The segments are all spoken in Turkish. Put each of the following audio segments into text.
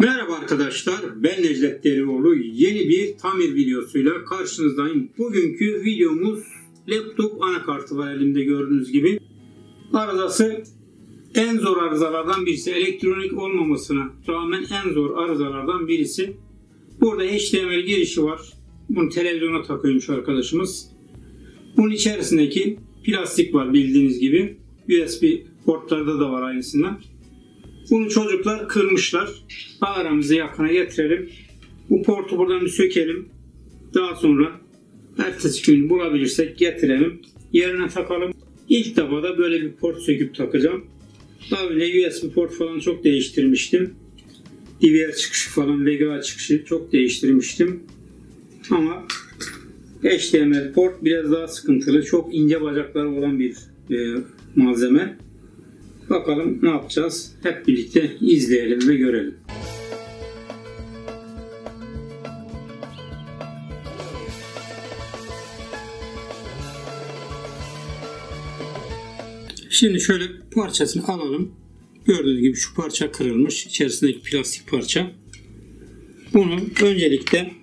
Merhaba arkadaşlar, ben Necdet Delioğlu. Yeni bir tamir videosuyla karşınızdayım. Bugünkü videomuz laptop anakartı var elimde gördüğünüz gibi. Arızası en zor arızalardan birisi. Elektronik olmamasına rağmen en zor arızalardan birisi. Burada HDMI girişi var. Bunu televizyona takıyormuş arkadaşımız. Bunun içerisindeki plastik var bildiğiniz gibi. USB portlarda da var aynısından. Bunu çocuklar kırmışlar. Aramızı yakına getirelim. Bu portu buradan bir sökelim. Daha sonra ertesi gün bulabilirsek getirelim. Yerine takalım. İlk defa da böyle bir port söküp takacağım. Daha önce USB port falan çok değiştirmiştim. DVR çıkışı falan, VGA çıkışı çok değiştirmiştim. Ama HDMI port biraz daha sıkıntılı. Çok ince bacakları olan bir malzeme. Bakalım ne yapacağız? Hep birlikte izleyelim ve görelim. Şimdi şöyle parçasını alalım. Gördüğünüz gibi şu parça kırılmış. İçerisindeki plastik parça. Bunu öncelikle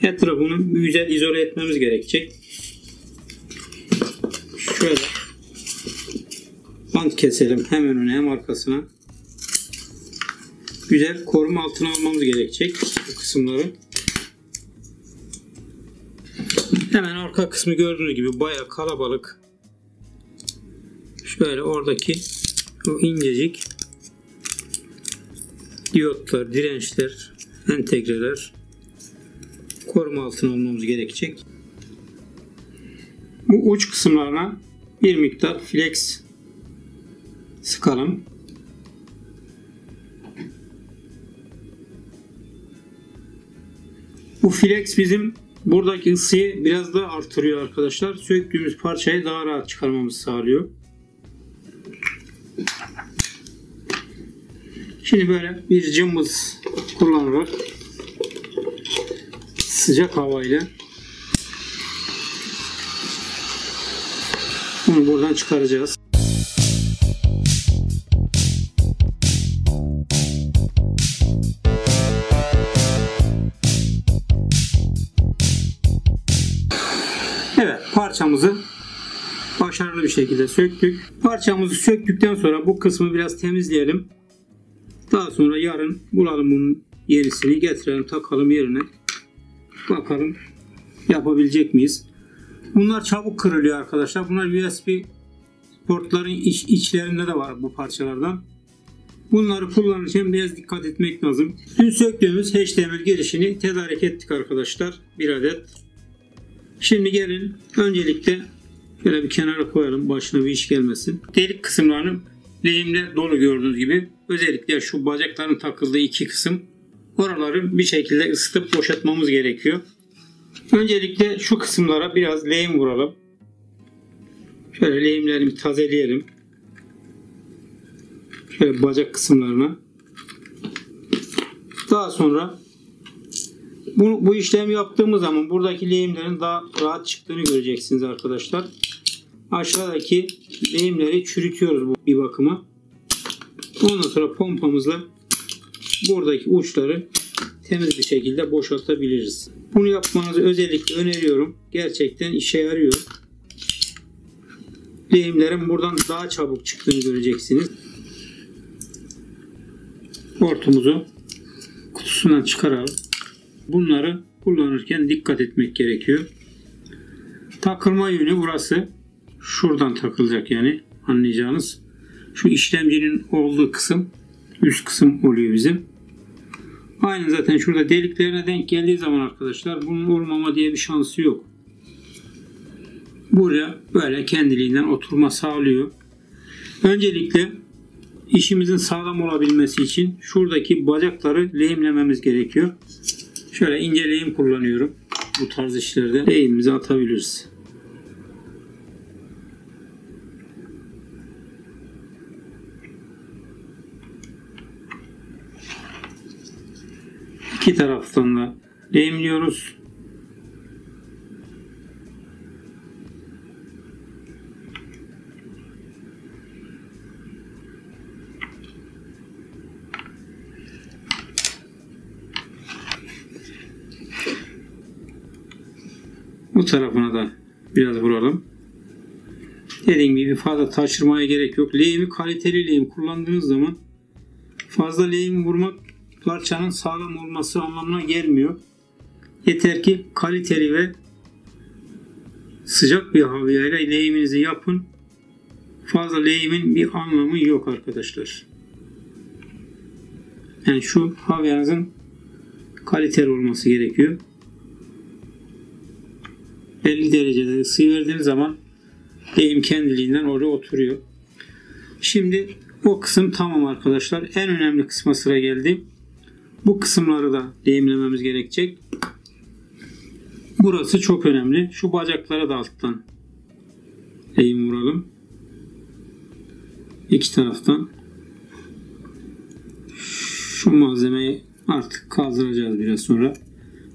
etrafını güzel izole etmemiz gerekecek. Şöyle bant keselim hemen öne hem arkasına. Güzel koruma altına almamız gerekecek bu kısımları. Hemen arka kısmı gördüğünüz gibi bayağı kalabalık. Şöyle oradaki o incecik diyotlar, dirençler, entegreler koruma altına almamız gerekecek. Bu uç kısımlarına bir miktar flex sıkalım. Bu flex bizim buradaki ısıyı biraz daha artırıyor arkadaşlar. Söktüğümüz parçayı daha rahat çıkarmamızı sağlıyor. Şimdi böyle bir cımbız kullanarak sıcak havayla bunu buradan çıkaracağız. Evet, parçamızı başarılı bir şekilde söktük. Parçamızı söktükten sonra bu kısmı biraz temizleyelim. Daha sonra yarın bulalım bunun yenisini, getirelim, takalım yerine. Bakalım yapabilecek miyiz? Bunlar çabuk kırılıyor arkadaşlar. Bunlar USB portların içlerinde de var bu parçalardan. Bunları kullanırken biraz dikkat etmek lazım. Dün söktüğümüz HDMI girişini tedarik ettik arkadaşlar. Bir adet. Şimdi gelin öncelikle şöyle bir kenara koyalım. Başına bir iş gelmesin. Delik kısımlarını lehimle dolu gördüğünüz gibi. Özellikle şu bacakların takıldığı iki kısım. Oraları bir şekilde ısıtıp boşaltmamız gerekiyor. Öncelikle şu kısımlara biraz lehim vuralım. Şöyle lehimlerimi tazeleyelim. Şöyle bacak kısımlarına. Daha sonra bu işlemi yaptığımız zaman buradaki lehimlerin daha rahat çıktığını göreceksiniz arkadaşlar. Aşağıdaki lehimleri çürütüyoruz bir bakıma. Ondan sonra pompamızla buradaki uçları temiz bir şekilde boşaltabiliriz. Bunu yapmanızı özellikle öneriyorum. Gerçekten işe yarıyor. Lehimlerin buradan daha çabuk çıktığını göreceksiniz. Hortumumuzu kutusundan çıkaralım. Bunları kullanırken dikkat etmek gerekiyor. Takılma yönü burası. Şuradan takılacak yani anlayacağınız. Şu işlemcinin olduğu kısım üst kısım oluyor bizim. Aynen zaten şurada deliklerine denk geldiği zaman arkadaşlar bunun olmama diye bir şansı yok. Buraya böyle kendiliğinden oturma sağlıyor. Öncelikle işimizin sağlam olabilmesi için şuradaki bacakları lehimlememiz gerekiyor. Şöyle ince lehim kullanıyorum. Bu tarz işlerde lehimimizi atabiliriz. İki taraftan da lehimliyoruz. Bu tarafına da biraz vuralım. Dediğim gibi fazla taşırmaya gerek yok. Lehimi kaliteli lehim kullandığınız zaman fazla lehim vurmak parçanın sağlam olması anlamına gelmiyor. Yeter ki kaliteli ve sıcak bir havyayla lehiminizi yapın. Fazla lehimin bir anlamı yok arkadaşlar. Yani şu havyanızın kaliteli olması gerekiyor. 50 derecede ısıyı verdiğiniz zaman lehim kendiliğinden oraya oturuyor. Şimdi o kısım tamam arkadaşlar. En önemli kısma sıra geldi. Bu kısımları da lehimlememiz gerekecek. Burası çok önemli. Şu bacaklara da alttan lehim vuralım. İki taraftan. Şu malzemeyi artık kaldıracağız biraz sonra.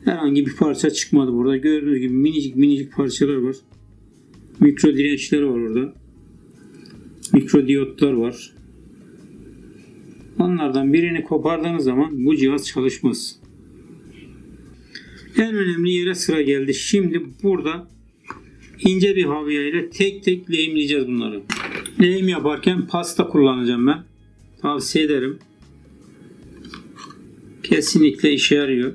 Herhangi bir parça çıkmadı burada. Gördüğünüz gibi minicik parçalar var. Mikro dirençler var orada. Mikro diyotlar var. Onlardan birini kopardığınız zaman bu cihaz çalışmaz. En önemli yere sıra geldi. Şimdi burada ince bir havya ile tek tek lehimleyeceğiz bunları. Lehim yaparken pasta kullanacağım ben. Tavsiye ederim. Kesinlikle işe yarıyor.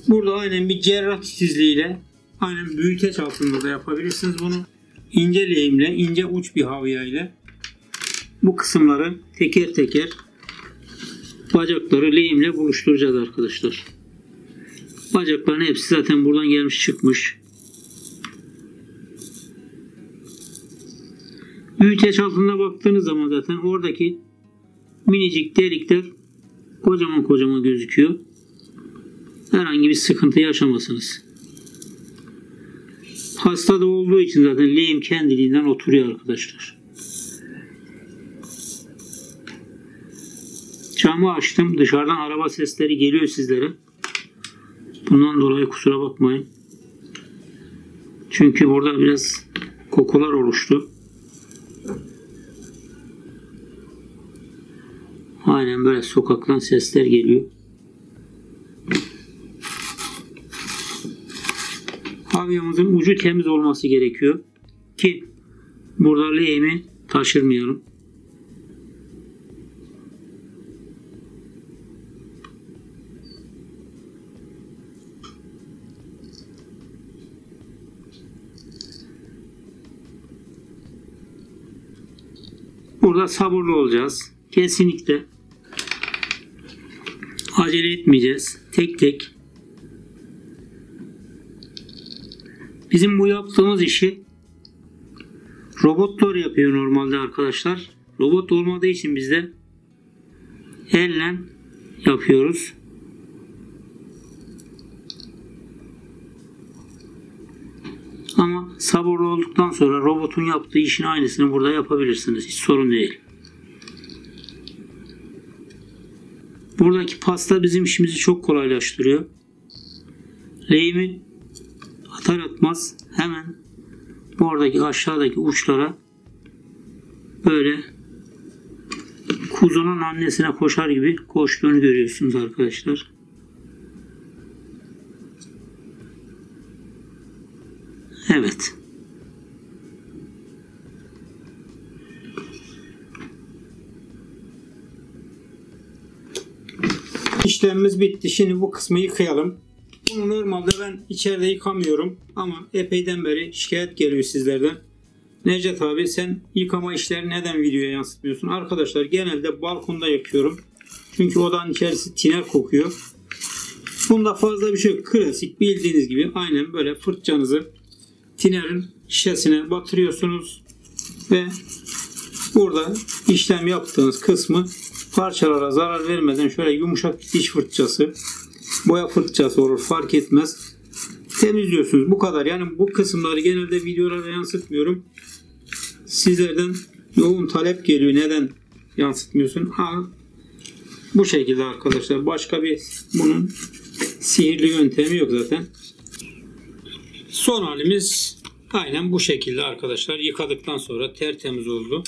Burada aynen bir cerrah titizliğiyle, aynen büyüteç altında da yapabilirsiniz bunu. İnce lehimle, ince uç bir havya ile bu kısımları teker teker bacakları lehimle buluşturacağız arkadaşlar. Bacakların hepsi zaten buradan gelmiş çıkmış. Büyüteç altında baktığınız zaman zaten oradaki minicik delikler kocaman gözüküyor. Herhangi bir sıkıntı yaşamasınız. Hastada olduğu için zaten lehim kendiliğinden oturuyor arkadaşlar. Camı açtım. Dışarıdan araba sesleri geliyor sizlere. Bundan dolayı kusura bakmayın. Çünkü burada biraz kokular oluştu. Aynen böyle sokaktan sesler geliyor. Havyamızın ucu temiz olması gerekiyor ki burada lehimi taşırmayalım. Burada sabırlı olacağız. Kesinlikle acele etmeyeceğiz. Tek tek. Bizim bu yaptığımız işi robotlar yapıyor normalde arkadaşlar. Robot olmadığı için biz de elle yapıyoruz. Ama sabırlı olduktan sonra robotun yaptığı işin aynısını burada yapabilirsiniz. Hiç sorun değil. Buradaki pasta bizim işimizi çok kolaylaştırıyor. Lehimi atar atmaz hemen oradaki aşağıdaki uçlara böyle kuzunun annesine koşar gibi koştuğunu görüyorsunuz arkadaşlar. Evet. İşlemimiz bitti. Şimdi bu kısmı yıkayalım. Bunu normalde ben içeride yıkamıyorum ama epeyden beri şikayet geliyor sizlerden. Necdet abi sen yıkama işlerini neden videoya yansıtmıyorsun? Arkadaşlar genelde balkonda yapıyorum. Çünkü odanın içerisi tiner kokuyor. Bunda fazla bir şey yok. Klasik bildiğiniz gibi aynen böyle fırçanızı tinerin şişesine batırıyorsunuz ve burada işlem yaptığınız kısmı parçalara zarar vermeden şöyle yumuşak bir diş fırçası, boya fırçası olur fark etmez. Temizliyorsunuz. Bu kadar. Yani bu kısımları genelde videolara yansıtmıyorum. Sizlerden yoğun talep geliyor. Neden yansıtmıyorsun? Bu şekilde arkadaşlar. Başka bir bunun sihirli yöntemi yok zaten. Son halimiz aynen bu şekilde arkadaşlar. Yıkadıktan sonra tertemiz oldu.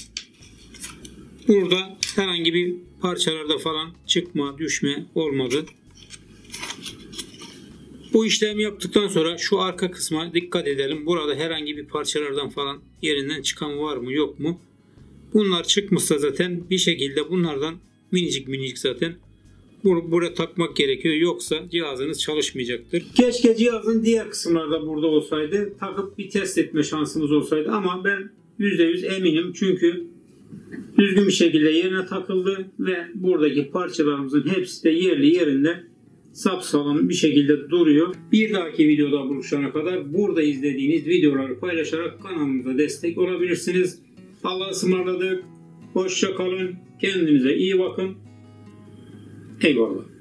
Burada herhangi bir parçalarda falan çıkma, düşme olmadı. Bu işlemi yaptıktan sonra şu arka kısma dikkat edelim. Burada herhangi bir parçalardan falan yerinden çıkan var mı yok mu? Bunlar çıkmışsa zaten bir şekilde bunlardan minicik zaten buraya takmak gerekiyor. Yoksa cihazınız çalışmayacaktır. Keşke cihazın diğer kısımları da burada olsaydı. Takıp bir test etme şansımız olsaydı. Ama ben %100 eminim. Çünkü düzgün bir şekilde yerine takıldı ve buradaki parçalarımızın hepsi de yerli yerinde sapsağlam bir şekilde duruyor. Bir dahaki videoda buluşana kadar burada izlediğiniz videoları paylaşarak kanalımıza destek olabilirsiniz. Allah'a ısmarladık. Hoşça kalın. Kendinize iyi bakın. Eyvallah.